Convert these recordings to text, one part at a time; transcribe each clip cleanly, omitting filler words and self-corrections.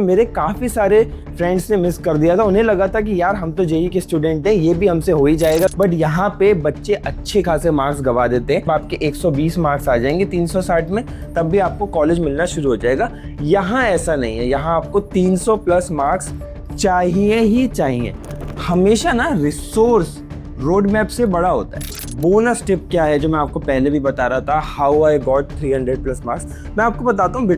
मेरे काफ़ी सारे फ्रेंड्स ने मिस कर दिया था। उन्हें लगा था कि यार हम तो जेई के स्टूडेंट हैं, ये भी हमसे हो ही जाएगा। बट यहाँ पे बच्चे अच्छे खासे मार्क्स गवा देते हैं। आपके 120 मार्क्स आ जाएंगे 360 में, तब भी आपको कॉलेज मिलना शुरू हो जाएगा। यहाँ ऐसा नहीं है, यहाँ आपको 300 प्लस मार्क्स चाहिए ही चाहिए। हमेशा ना रिसोर्स रोड मैप से बड़ा होता है। बोनस टिप क्या है जो मैं आपको पहले भी बता रहा था, how I got 300 plus marks, मैं आपको बताता हूँ।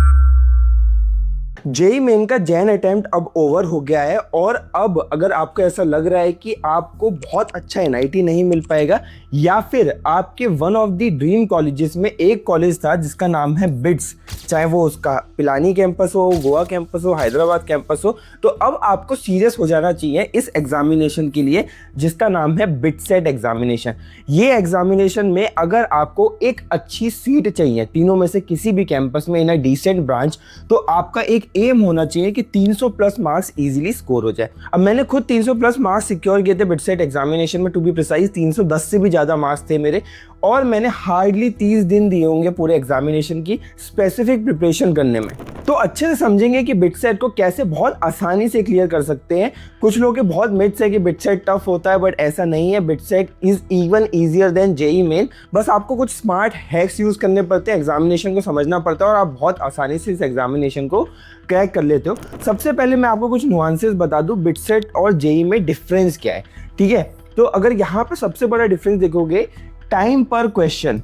जेई मेन का जैन अटेम्प्ट अब ओवर हो गया है और अब अगर आपको ऐसा लग रहा है कि आपको बहुत अच्छा एनआईटी नहीं मिल पाएगा या फिर आपके one of the dream colleges में एक कॉलेज था जिसका नाम है बिट्स, चाहे वो उसका पिलानी कैंपस हो, गोवा कैंपस हो, हैदराबाद कैंपस हो, तो अब आपको सीरियस हो जाना चाहिए इस एग्जामिनेशन के लिए जिसका नाम है बिटसेट एग्जामिनेशन। ये एग्जामिनेशन में अगर आपको एक अच्छी सीट चाहिए तीनों में से किसी भी कैंपस में इन अ डिसेंट ब्रांच, तो आपका एक एम होना चाहिए कि 300 प्लस मार्क्स इजीली स्कोर हो जाए। अब मैंने खुद 300 प्लस मार्क्स सिक्योर किए थे बिटसेट एग्जामिनेशन में, टू बी प्रिसाइज 310 से भी ज़्यादा मार्क्स थे मेरे, और मैंने हार्डली 30 दिन दिए होंगे पूरे एग्जामिनेशन की स्पेसिफिक प्रिपरेशन करने में। तो अच्छे से समझेंगे कि बिटसेट को कैसे बहुत आसानी से क्लियर कर सकते हैं। कुछ लोग के बहुत मिथ्स है कि बिटसेट टफ होता है, बट ऐसा नहीं है। BITSAT is even easier than JEE Main. बस आपको कुछ स्मार्ट हैक्स यूज करने पड़ते हैं, एग्जामिनेशन को समझना पड़ता है और आप बहुत आसानी से इस एग्जामिनेशन को क्रैक कर लेते हो। सबसे पहले मैं आपको कुछ नुआंसेस बता दूं बिटसेट और जेई में डिफरेंस क्या है, ठीक है। तो अगर यहाँ पे सबसे बड़ा डिफरेंस देखोगे, टाइम पर क्वेश्चन,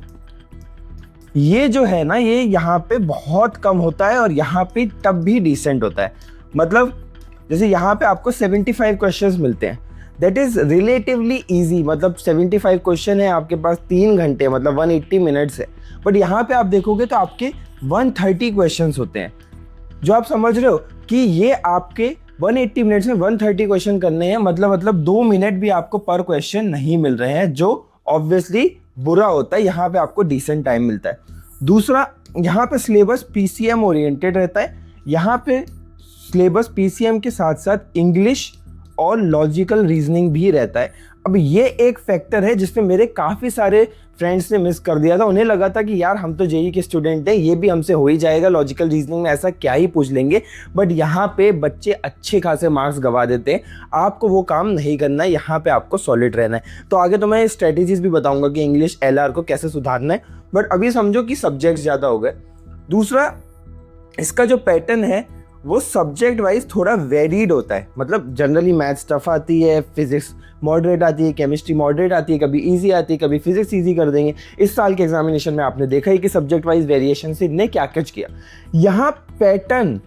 ये जो है ना, ये यहाँ पे बहुत कम होता है और यहाँ पे तब भी डिसेंट होता है। मतलब जैसे यहाँ पे आपको 75 क्वेश्चंस मिलते हैं, दैट इज रिलेटिवली इजी। मतलब 75 क्वेश्चन है आपके पास 3 घंटे, मतलब 180 मिनट्स है। बट यहाँ पे आप देखोगे तो आपके 130 क्वेश्चंस होते हैं, जो आप समझ रहे हो कि ये आपके 180 मिनट्स में 130 क्वेश्चन करने हैं। मतलब 2 मिनट भी आपको पर क्वेश्चन नहीं मिल रहे हैं, जो ऑब्वियसली बुरा होता है। यहाँ पे आपको डिसेंट टाइम मिलता है। दूसरा, यहाँ पे सिलेबस पीसीएम ओरिएंटेड रहता है। यहाँ पे सिलेबस पीसीएम के साथ साथ इंग्लिश और लॉजिकल रीजनिंग भी रहता है। अब ये एक फैक्टर है जिसमें मेरे काफ़ी सारे फ्रेंड्स ने मिस कर दिया था। उन्हें लगा था कि यार हम तो जेई के स्टूडेंट हैं, ये भी हमसे हो ही जाएगा, लॉजिकल रीजनिंग में ऐसा क्या ही पूछ लेंगे। बट यहाँ पे बच्चे अच्छे खासे मार्क्स गवा देते हैं। आपको वो काम नहीं करना है, यहाँ पे आपको सॉलिड रहना है। तो आगे तो मैं स्ट्रेटेजीज भी बताऊंगा कि इंग्लिश एलआर को कैसे सुधारना है, बट अभी समझो कि सब्जेक्ट्स ज़्यादा हो गए। दूसरा, इसका जो पैटर्न है वो सब्जेक्ट वाइज थोड़ा वेरीड होता है। मतलब जनरली मैथ्स टफ आती है, फिजिक्स मॉडरेट आती है, केमिस्ट्री मॉडरेट आती है, कभी इजी आती है, कभी फिजिक्स इजी कर देंगे। इस साल के एग्जामिनेशन में आपने देखा ही कि सब्जेक्ट वाइज वेरिएशन से इन्हें क्या कैच किया। यहाँ पैटर्न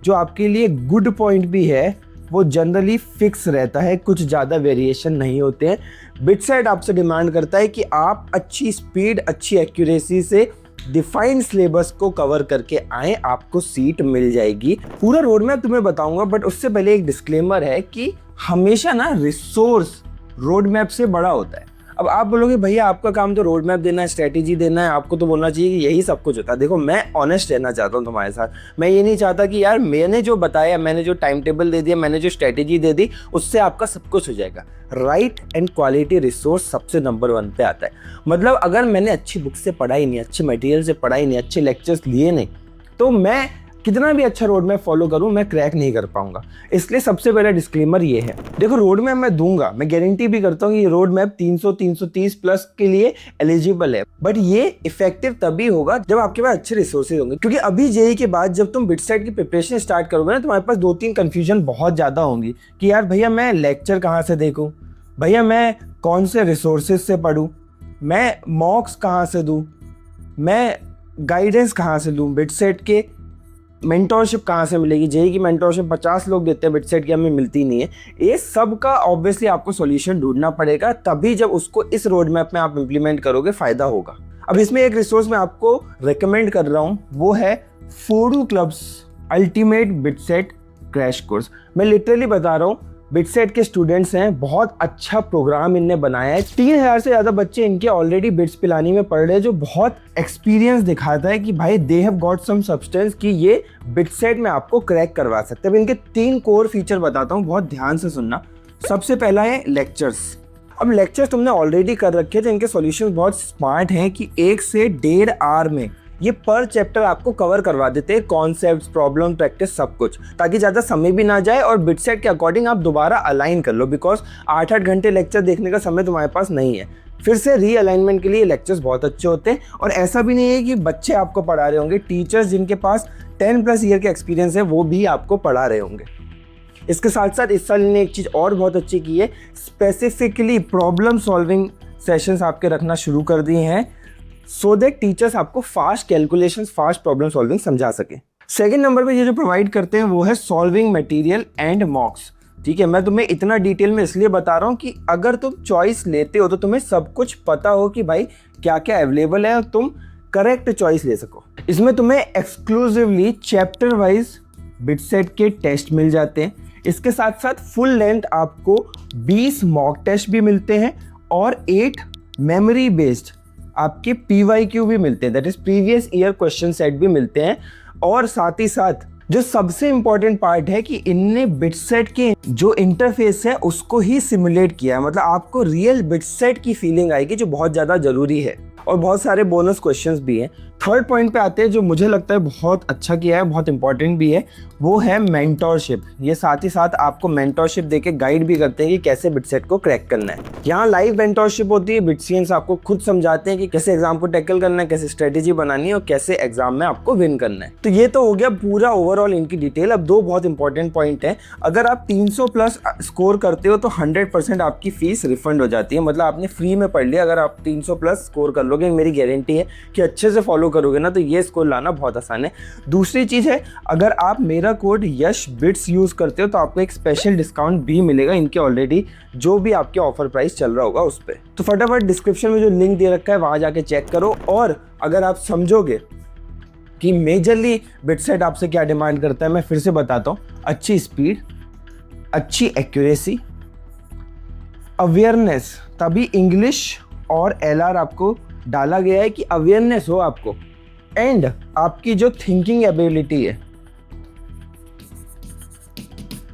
जो आपके लिए गुड पॉइंट भी है, वो जनरली फिक्स रहता है, कुछ ज़्यादा वेरिएशन नहीं होते हैं। बिटसेट आपसे डिमांड करता है कि आप अच्छी स्पीड, अच्छी एक्यूरेसी से डिफाइंड सिलेबस को कवर करके आए, आपको सीट मिल जाएगी। पूरा रोड मैप तुम्हें बताऊंगा, बट उससे पहले एक डिस्क्लेमर है कि हमेशा ना रिसोर्स रोड मैप से बड़ा होता है। अब आप बोलोगे भैया आपका काम तो रोड मैप देना है, स्ट्रेटेजी देना है, आपको तो बोलना चाहिए कि यही सब कुछ होता है। देखो, मैं ऑनेस्ट रहना चाहता हूँ तुम्हारे साथ। मैं ये नहीं चाहता कि यार मैंने जो बताया, मैंने जो टाइम टेबल दे दिया, मैंने जो स्ट्रेटेजी दे दी, उससे आपका सब कुछ हो जाएगा। राइट एंड क्वालिटी रिसोर्स सबसे नंबर 1 पे आता है। मतलब अगर मैंने अच्छी बुक से पढ़ा ही नहीं, अच्छे मटेरियल से पढ़ा ही नहीं, अच्छे लेक्चर्स लिए नहीं, तो मैं कितना भी अच्छा रोड मैप फॉलो करूं, मैं क्रैक नहीं कर पाऊंगा। इसलिए सबसे पहला डिस्क्लेमर ये है। देखो, रोड मैप मैं दूंगा, मैं गारंटी भी करता हूं कि रोड मैप 300-330 प्लस के लिए एलिजिबल है, बट ये इफेक्टिव तभी होगा जब आपके पास अच्छे रिसोर्सेज होंगे। क्योंकि अभी जेई के बाद जब तुम बिटसेट की प्रिपरेशन स्टार्ट करोगे ना, तुम्हारे पास 2-3 कंफ्यूजन बहुत ज़्यादा होंगी कि यार भैया मैं लेक्चर कहाँ से देखूँ, भैया मैं कौन से रिसोर्सेज से पढ़ूँ, मैं मॉक्स कहाँ से दूँ, मैं गाइडेंस कहाँ से लूँ, बिटसेट के मेंटोरशिप कहाँ से मिलेगी। जेई की मेंटोरशिप 50 लोग देते हैं, बिटसेट की हमें मिलती नहीं है। ये सब का ऑब्वियसली आपको सॉल्यूशन ढूंढना पड़ेगा, तभी जब उसको इस रोड मैप में आप इम्प्लीमेंट करोगे फ़ायदा होगा। अब इसमें एक रिसोर्स मैं आपको रेकमेंड कर रहा हूँ, वो है Phodu clubs ultimate BITSAT crash course. मैं लिटरली बता रहा हूँ, बिटसेट के स्टूडेंट्स हैं, बहुत अच्छा प्रोग्राम इनने बनाया है। 3000 से ज़्यादा बच्चे इनके ऑलरेडी बिट्स पिलानी में पढ़ रहे हैं, जो बहुत एक्सपीरियंस दिखाता है कि भाई they have got some substance कि ये बिटसेट में आपको क्रैक करवा सकते हैं। अब इनके 3 कोर फीचर बताता हूँ, बहुत ध्यान से सुनना। सबसे पहला है लेक्चर्स। अब लेक्चर्स तुमने ऑलरेडी कर रखे थे, इनके सॉल्यूशन बहुत स्मार्ट हैं कि 1 से 1.5 आवर में ये पर चैप्टर आपको कवर करवा देते हैं, कॉन्सेप्ट्स, प्रॉब्लम, प्रैक्टिस, सब कुछ, ताकि ज़्यादा समय भी ना जाए और बिटसेट के अकॉर्डिंग आप दोबारा अलाइन कर लो, बिकॉज 8-8 घंटे लेक्चर देखने का समय तुम्हारे पास नहीं है। फिर से रीअलाइनमेंट के लिए लेक्चर्स बहुत अच्छे होते हैं। और ऐसा भी नहीं है कि बच्चे आपको पढ़ा रहे होंगे, टीचर्स जिनके पास 10+ ईयर के एक्सपीरियंस है वो भी आपको पढ़ा रहे होंगे। इसके साथ साथ इस साल ने एक चीज़ और बहुत अच्छी की है, स्पेसिफिकली प्रॉब्लम सॉल्विंग सेशंस आपके रखना शुरू कर दिए हैं, सो दैट टीचर्स आपको fast calculations, fast problem solving समझा सके। सेकंड नंबर पे ये जो प्रोवाइड करते हैं वो है सॉल्विंग मटेरियल एंड मॉक्स। ठीक है, मैं तुम्हें इतना डिटेल में इसलिए बता रहा हूँ कि अगर तुम चॉइस लेते हो तो तुम्हें सब कुछ पता हो कि भाई क्या क्या अवेलेबल है और तुम करेक्ट चॉइस ले सको। इसमें तुम्हें एक्सक्लूसिवली चैप्टर वाइज बिटसेट के टेस्ट मिल जाते हैं। इसके साथ साथ फुल लेंथ आपको 20 मॉक टेस्ट भी मिलते हैं और 8 मेमोरी बेस्ड आपके PYQ भी मिलते हैं, that is previous year question set भी मिलते हैं। और साथ ही साथ जो सबसे इंपॉर्टेंट पार्ट है कि इनने बिटसेट के जो इंटरफेस है उसको ही सिमुलेट किया है, मतलब आपको रियल बिटसेट की फीलिंग आएगी, जो बहुत ज़्यादा ज़रूरी है। और बहुत सारे बोनस क्वेश्चंस भी हैं। थर्ड पॉइंट पे आते हैं जो मुझे लगता है बहुत अच्छा किया है, बहुत इंपॉर्टेंट भी है, वो है मेंटोरशिप। ये साथ ही साथ आपको मेंटोरशिप देके गाइड भी करते हैं कि कैसे बिटसेट को क्रैक करना है। यहाँ लाइव मेंटोरशिप होती है, बिटसियंस आपको खुद समझाते हैं कि कैसे एग्जाम को टैकल करना है, कैसे स्ट्रेटेजी बनानी है और कैसे एग्जाम में आपको विन करना है। तो ये तो हो गया पूरा ओवरऑल इनकी डिटेल। अब दो बहुत इंपॉर्टेंट पॉइंट है, अगर आप 300+ स्कोर करते हो तो 100% आपकी फीस रिफंड हो जाती है, मतलब आपने फ्री में पढ़ लिया। अगर आप 300+ स्कोर कर लोगे, मेरी गारंटी है कि अच्छे से फॉलो करोगे ना, तो ये स्कोर लाना बहुत आसान है। दूसरी चीज़ है, अगर आप मेरा कोड यश बिट्स यूज़ करते हो तो आपको एक स्पेशल डिस्काउंट भी मिलेगा इनके ऑलरेडी जो भी आपके ऑफर प्राइस चल रहा होगा उस पर। तो फटाफट डिस्क्रिप्शन में जो लिंक दे रखा है वहाँ जाके चेक करो। और अगर आप समझोगे कि मेजरली बिटसेट आपसे क्या डिमांड करता है, मैं फिर से बताता हूँ, अच्छी स्पीड, अच्छी एक्यूरेसी, अवेयरनेस, तभी इंग्लिश और LR आपको डाला गया है कि अवेयरनेस हो आपको, एंड आपकी जो थिंकिंग एबिलिटी है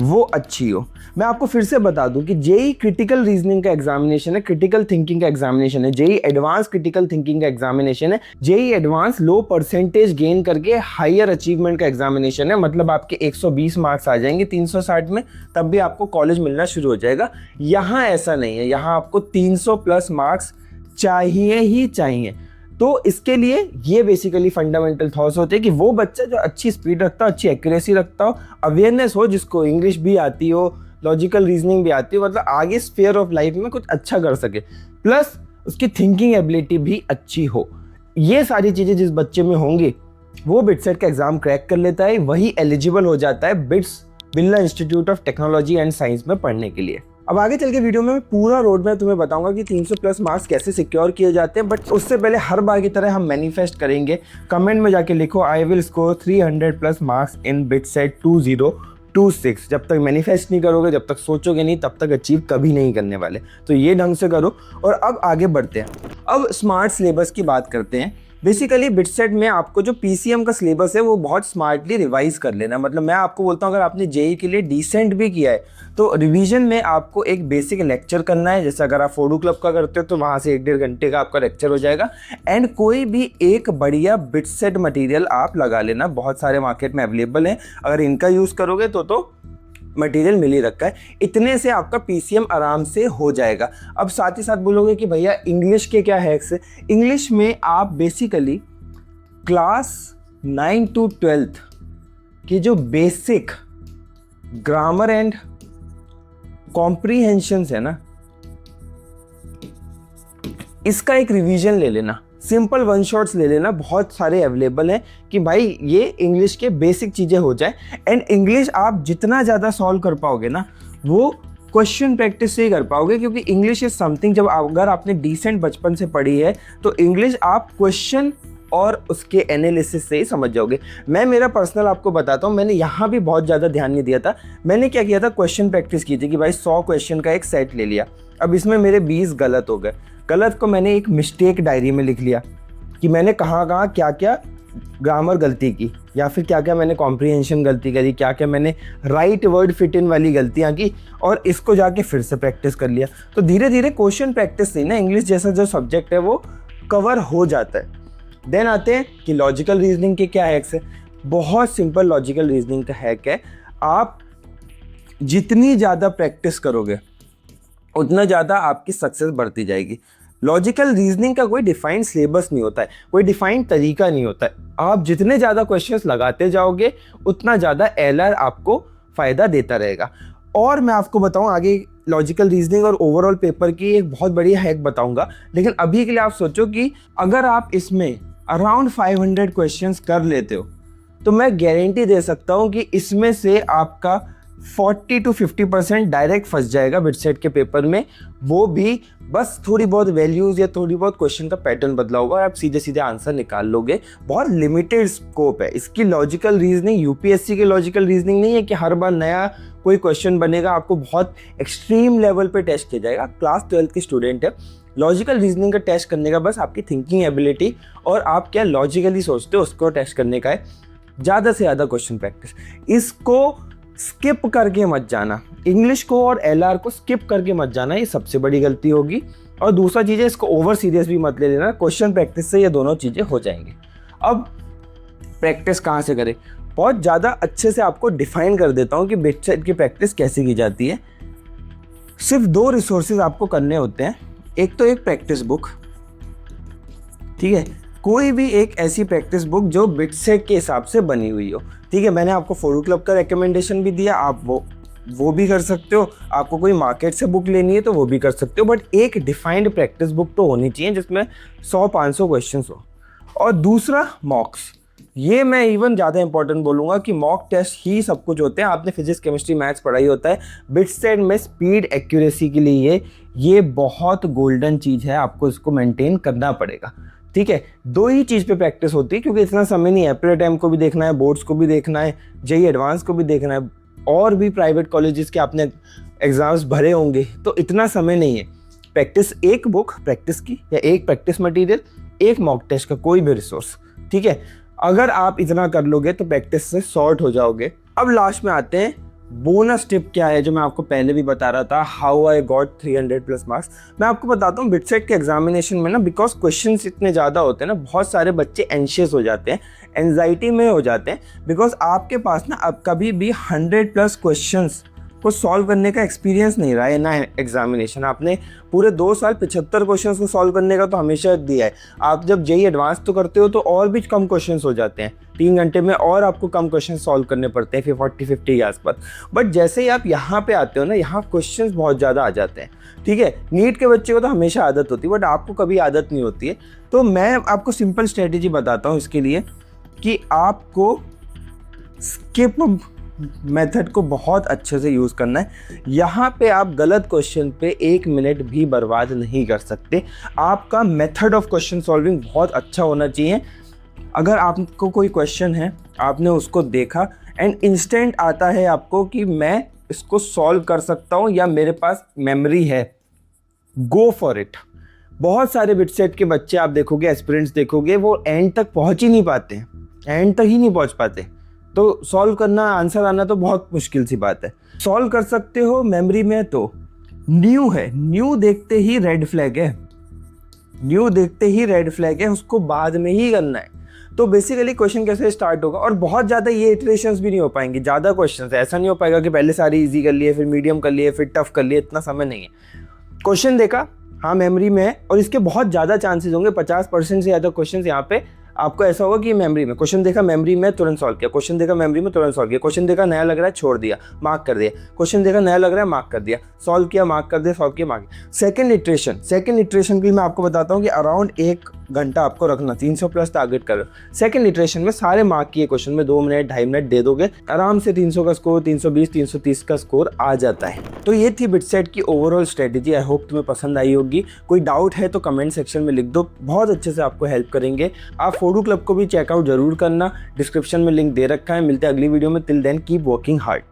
वो अच्छी हो। मैं आपको फिर से बता दूं कि जेई क्रिटिकल रीजनिंग का एग्जामिनेशन है, क्रिटिकल थिंकिंग का एग्जामिनेशन है, जेई एडवांस क्रिटिकल थिंकिंग का एग्जामिनेशन है, जेई एडवांस लो परसेंटेज गेन करके हायर अचीवमेंट का एग्जामिनेशन है। मतलब आपके 120 मार्क्स आ जाएंगे 360 में, तब भी आपको कॉलेज मिलना शुरू हो जाएगा। यहाँ ऐसा नहीं है, यहाँ आपको 300+ मार्क्स चाहिए ही चाहिए। तो इसके लिए ये बेसिकली फंडामेंटल थॉट्स होते हैं कि वो बच्चा जो अच्छी स्पीड रखता हो, अच्छी एक्यूरेसी रखता हो, अवेयरनेस हो, जिसको इंग्लिश भी आती हो, लॉजिकल रीजनिंग भी आती हो, मतलब आगे स्फीयर ऑफ लाइफ में कुछ अच्छा कर सके, प्लस उसकी थिंकिंग एबिलिटी भी अच्छी हो। ये सारी चीज़ें जिस बच्चे में होंगी वो बिटसेट का एग्जाम क्रैक कर लेता है, वही एलिजिबल हो जाता है bits Birla institute of technology and science में पढ़ने के लिए। अब आगे चल के वीडियो में मैं पूरा रोड मैप तुम्हें बताऊंगा कि 300+ मार्क्स कैसे सिक्योर किए जाते हैं, बट उससे पहले हर बार की तरह हम मैनिफेस्ट करेंगे। कमेंट में जाके लिखो I will score 300+ marks in BITSAT 2026। जब तक मैनिफेस्ट नहीं करोगे, जब तक सोचोगे नहीं, तब तक अचीव कभी नहीं करने वाले। तो ये ढंग से करो। और अब आगे बढ़ते हैं, अब स्मार्ट सिलेबस की बात करते हैं। बेसिकली बिटसेट में आपको जो PCM का सिलेबस है वो बहुत स्मार्टली रिवाइज कर लेना। मतलब मैं आपको बोलता हूँ, अगर आपने जेई के लिए डिसेंट भी किया है तो रिवीजन में आपको एक बेसिक लेक्चर करना है। जैसे अगर आप फोडू क्लब का करते हो तो वहाँ से 1-1.5 घंटे का आपका लेक्चर हो जाएगा, एंड कोई भी एक बढ़िया बिटसेट मटेरियल आप लगा लेना। बहुत सारे मार्केट में अवेलेबल हैं, अगर इनका यूज़ करोगे तो मटेरियल मिल ही रखा है। इतने से आपका PCM आराम से हो जाएगा। अब साथ ही साथ बोलोगे कि भैया इंग्लिश के क्या हैक्स है। इंग्लिश में आप बेसिकली क्लास 9 to 12 की जो बेसिक ग्रामर एंड कॉम्प्रीहेंशंस है ना, इसका एक रिवीजन ले लेना, सिंपल 1 शॉट्स ले लेना। बहुत सारे अवेलेबल हैं कि भाई ये इंग्लिश के बेसिक चीज़ें हो जाए। एंड इंग्लिश आप जितना ज़्यादा सॉल्व कर पाओगे ना, वो क्वेश्चन प्रैक्टिस से ही कर पाओगे, क्योंकि इंग्लिश इज समथिंग, जब अगर आपने डिसेंट बचपन से पढ़ी है तो इंग्लिश आप क्वेश्चन और उसके एनालिसिस से ही समझ जाओगे। मैं मेरा पर्सनल आपको बताता हूँ, मैंने यहाँ भी बहुत ज़्यादा ध्यान नहीं दिया था। मैंने क्या किया था, क्वेश्चन प्रैक्टिस की थी कि भाई 100 क्वेश्चन का एक सेट ले लिया। अब इसमें मेरे 20 गलत हो गए। गलत को मैंने एक मिस्टेक डायरी में लिख लिया कि मैंने कहाँ कहाँ क्या क्या ग्रामर गलती की, या फिर क्या क्या मैंने कॉम्प्रीहेंशन गलती करी, क्या क्या मैंने राइट वर्ड फिट इन वाली गलतियाँ की, और इसको जाके फिर से प्रैक्टिस कर लिया। तो धीरे धीरे क्वेश्चन प्रैक्टिस से ना इंग्लिश जैसा जो सब्जेक्ट है वो कवर हो जाता है। देन आते हैं कि लॉजिकल रीजनिंग के क्या हैक्स है। बहुत सिंपल लॉजिकल रीजनिंग का हैक है, आप जितनी ज़्यादा प्रैक्टिस करोगे उतना ज़्यादा आपकी सक्सेस बढ़ती जाएगी। लॉजिकल रीजनिंग का कोई डिफाइंड सिलेबस नहीं होता है, कोई डिफाइंड तरीका नहीं होता है। आप जितने ज़्यादा क्वेश्चंस लगाते जाओगे उतना ज़्यादा एलआर आपको फ़ायदा देता रहेगा। और मैं आपको बताऊं आगे लॉजिकल रीजनिंग और ओवरऑल पेपर की एक बहुत बड़ी हैक बताऊंगा, लेकिन अभी के लिए आप सोचो कि अगर आप इसमें अराउंड 500 क्वेश्चंस कर लेते हो तो मैं गारंटी दे सकता हूं कि इसमें से आपका 40 to 50% डायरेक्ट फंस जाएगा बिटसेट के पेपर में। वो भी बस थोड़ी बहुत वैल्यूज या थोड़ी बहुत क्वेश्चन का पैटर्न बदला होगा और आप सीधे सीधे आंसर निकाल लोगे। बहुत लिमिटेड स्कोप है इसकी लॉजिकल रीजनिंग। यूपीएससी की लॉजिकल रीजनिंग नहीं है कि हर बार नया कोई क्वेश्चन बनेगा, आपको बहुत एक्सट्रीम लेवल पे टेस्ट किया जाएगा। क्लास 12 की स्टूडेंट है, लॉजिकल रीजनिंग का टेस्ट करने का बस आपकी थिंकिंग एबिलिटी और आप क्या लॉजिकली सोचते हो उसको टेस्ट करने का है। ज़्यादा से ज़्यादा क्वेश्चन प्रैक्टिस, इसको स्किप करके मत जाना। इंग्लिश को और एलआर को स्किप करके मत जाना, ये सबसे बड़ी गलती होगी। और दूसरा चीज़ है, इसको ओवर सीरियस भी मत ले लेना, क्वेश्चन प्रैक्टिस से ये दोनों चीज़ें हो जाएंगी। अब प्रैक्टिस कहाँ से करें, बहुत ज़्यादा अच्छे से आपको डिफाइन कर देता हूँ कि बिटसेट की प्रैक्टिस कैसे की जाती है। सिर्फ 2 रिसोर्सेज आपको करने होते हैं। एक तो एक प्रैक्टिस बुक, ठीक है, कोई भी एक ऐसी प्रैक्टिस बुक जो बिटसेट के हिसाब से बनी हुई हो, ठीक है। मैंने आपको फोरू क्लब का रिकमेंडेशन भी दिया, आप वो भी कर सकते हो। आपको कोई मार्केट से बुक लेनी है तो वो भी कर सकते हो, बट एक डिफाइंड प्रैक्टिस बुक तो होनी चाहिए जिसमें 100-500 क्वेश्चंस हो। और दूसरा मॉक्स, ये मैं इवन ज़्यादा इंपॉर्टेंट बोलूँगा कि मॉक टेस्ट ही सब कुछ होते हैं। आपने फिजिक्स केमिस्ट्री मैथ्स पढ़ाई होता है, बिटसेट में स्पीड एक्यूरेसी के लिए ये बहुत गोल्डन चीज़ है, आपको इसको मेंटेन करना पड़ेगा, ठीक है। 2 ही चीज़ पे प्रैक्टिस होती है क्योंकि इतना समय नहीं है। प्री टाइम को भी देखना है, बोर्ड्स को भी देखना है, जेईई एडवांस को भी देखना है, और भी प्राइवेट कॉलेजेस के आपने एग्जाम्स भरे होंगे, तो इतना समय नहीं है। प्रैक्टिस, एक बुक प्रैक्टिस की या एक प्रैक्टिस मटेरियल, एक मॉक टेस्ट का कोई भी रिसोर्स, ठीक है। अगर आप इतना कर लोगे तो प्रैक्टिस से सॉर्ट हो जाओगे। अब लास्ट में आते हैं बोनस टिप क्या है, जो मैं आपको पहले भी बता रहा था, हाउ आई गॉट 300+ मार्क्स। मैं आपको बताता हूँ बिटसेट के एग्जामिनेशन में ना, बिकॉज क्वेश्चंस इतने ज़्यादा होते हैं ना, बहुत सारे बच्चे एंशियस हो जाते हैं, एंजाइटी में हो जाते हैं, बिकॉज आपके पास ना अब कभी भी 100+ क्वेश्चंस को सॉल्व करने का एक्सपीरियंस नहीं रहा है ना एग्जामिनेशन। आपने पूरे 2 साल 75 क्वेश्चंस को सॉल्व करने का तो हमेशा दिया है। आप जब जेईई एडवांस तो करते हो तो और भी कम क्वेश्चंस हो जाते हैं, 3 घंटे में और आपको कम क्वेश्चन सॉल्व करने पड़ते हैं, फिर 40-50 के आसपास। बट जैसे ही आप यहाँ पे आते हो ना, यहाँ क्वेश्चंस बहुत ज़्यादा आ जाते हैं, ठीक है। नीट के बच्चे को तो हमेशा आदत होती है, बट आपको कभी आदत नहीं होती है। तो मैं आपको सिंपल स्ट्रेटेजी बताता हूँ इसके लिए कि आपको स्किप मेथड को बहुत अच्छे से यूज़ करना है। यहाँ पे आप गलत क्वेश्चन पे 1 मिनट भी बर्बाद नहीं कर सकते। आपका मेथड ऑफ क्वेश्चन सॉल्विंग बहुत अच्छा होना चाहिए। अगर आपको कोई क्वेश्चन है, आपने उसको देखा एंड इंस्टेंट आता है आपको कि मैं इसको सॉल्व कर सकता हूँ या मेरे पास मेमोरी है, गो फॉर इट। बहुत सारे बिटसेट के बच्चे आप देखोगे, एस्पिरेंट्स देखोगे, वो एंड तक पहुँच ही नहीं पाते हैं, एंड तक ही नहीं पहुँच पाते। तो सॉल्व करना, आंसर आना तो बहुत मुश्किल सी बात है। सॉल्व कर सकते हो मेमोरी में, तो न्यू है, न्यू देखते ही रेड फ्लैग है, न्यू देखते ही रेड फ्लैग है, उसको बाद में ही करना है। तो बेसिकली क्वेश्चन कैसे स्टार्ट होगा, और बहुत ज़्यादा ये इटरेशंस भी नहीं हो पाएंगे, ज़्यादा क्वेश्चन है, ऐसा नहीं हो पाएगा कि पहले सारी इजी कर लिए, फिर मीडियम कर लिए, फिर टफ कर लिए, इतना समय नहीं है। क्वेश्चन देखा, हाँ मेमोरी में है, और इसके बहुत ज़्यादा चांसेस होंगे, 50% से ज़्यादा क्वेश्चन यहाँ पे आपको ऐसा होगा कि मेमोरी में, क्वेश्चन देखा मेमोरी में तुरंत सॉल्व किया, क्वेश्चन देखा मेमोरी में तुरंत सॉल्व किया, क्वेश्चन देखा नया लग रहा है छोड़ दिया, मार्क कर दिया, क्वेश्चन देखा नया लग रहा है मार्क कर दिया, सॉल्व किया मार्क कर दिया, सॉल्व किया मार्क। सेकंड इटरेशन के लिए मैं आपको बताता हूँ कि अराउंड 1 घंटा आपको रखना, 300+ टारगेट करो। सेकंड इटरेशन में सारे मार्क किए क्वेश्चन में 2 मिनट 2.5 मिनट दे दोगे, आराम से 300 का स्कोर, 320 330 का स्कोर आ जाता है। तो ये थी बिटसेट की ओवरऑल स्ट्रेटेजी। आई होप तुम्हें पसंद आई होगी। कोई डाउट है तो कमेंट सेक्शन में लिख दो, बहुत अच्छे से आपको हेल्प करेंगे। आप फोरू क्लब को भी चेकआउट जरूर करना, डिस्क्रिप्शन में लिंक दे रखा है। मिलते हैं अगली वीडियो में, till then keep working hard.